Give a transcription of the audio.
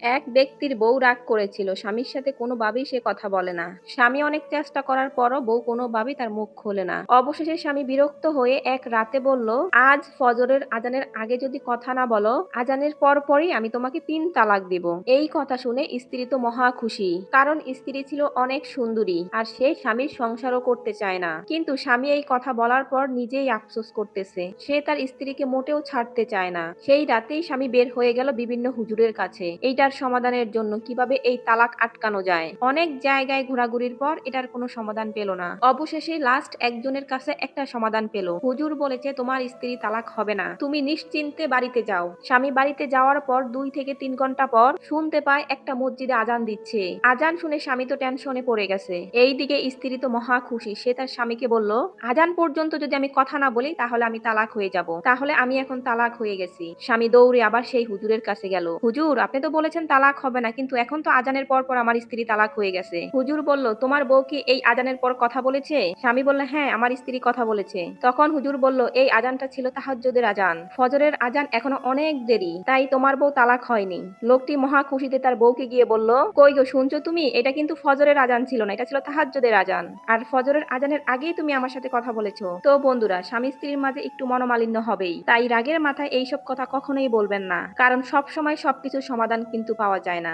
এক ব্যক্তির বউ রাগ করেছিল, স্বামীর সাথে কোনোভাবেই সে কথা বলে না। স্বামী অনেক চেষ্টা করার পরও বউ কোনোভাবেই তার মুখ খোলে না। অবশেষে স্বামী বিরক্ত হয়ে এক রাতে বলল, আজ ফজরের আজানের আগে যদি কথা না বলো, আজানের পরপরই আমি তোমাকে 3 তালাক দিব। এই কথা শুনে স্ত্রী তো মহা খুশি, কারণ স্ত্রী ছিল অনেক সুন্দরী আর সে স্বামীর সংসারও করতে চায় না। কিন্তু স্বামী এই কথা বলার পর নিজেই আফসোস করতেছে, সে তার স্ত্রীকে মোটেও ছাড়তে চায় না। সেই রাতেই স্বামী বের হয়ে গেল বিভিন্ন হুজুরের কাছে এইটার সমাধানের জন্য, কিভাবে এই তালাক আটকানো যায়। অনেক জায়গায় ঘোরাঘুরির পর এটার কোনো সমাধান পেল না। অবশেষে লাস্ট একজনের কাছে একটা সমাধান পেল। হুজুর বলেছে, তোমার স্ত্রী তালাক হবে না, তুমি নিশ্চিন্তে বাড়িতে যাও। স্বামী বাড়িতে যাওয়ার পর 2 থেকে 3 ঘন্টা পর শুনতে পায় একটা মসজিদে আজান দিচ্ছে। আজান শুনে স্বামী তো টেনশনে পড়ে গেছে। এইদিকে স্ত্রী তো মহা খুশি, সে তার স্বামীকে বলল, আজান পর্যন্ত যদি আমি কথা না বলি তাহলে আমি তালাক হয়ে যাব, তাহলে আমি এখন তালাক হয়ে গেছি। স্বামী দৌড়ে আবার সেই হুজুরের কাছে গেল, হুজুর আপনি তো বলেছেন তালাক হবে না, কিন্তু এখন তো আজানের পর পর আমার স্ত্রী তালাক হয়ে গেছে। হুজুর বলল, তোমার বউ কি এই আজানের পর কথা বলেছে? স্বামী বলল, হ্যাঁ আমার স্ত্রী কথা বলেছে। তখন হুজুর বলল, এই আজানটা ছিল তাহাজ্জুদের আজান, ফজরের আজান এখনো অনেক দেরি, তাই তোমার বউ তালাক হয়নি। লোকটি মহা খুশিতে তার বউকে গিয়ে বলল, কই গো শুনছো তুমি, এটা কিন্তু ফজরের আজান ছিল না, এটা ছিল তাহাজ্জুদের আজান, আর ফজরের আজানের আগেই তুমি আমার সাথে কথা বলেছো। তো বন্ধুরা, স্বামী স্ত্রীর মাঝে একটু মনোমালিন্য হবেই, তাই রাগের মাথায় এইসব কথা কখনোই বলবেন না, কারণ সব সময় সবকিছুর সমাধান কিন্তু পাওয়া যায় না।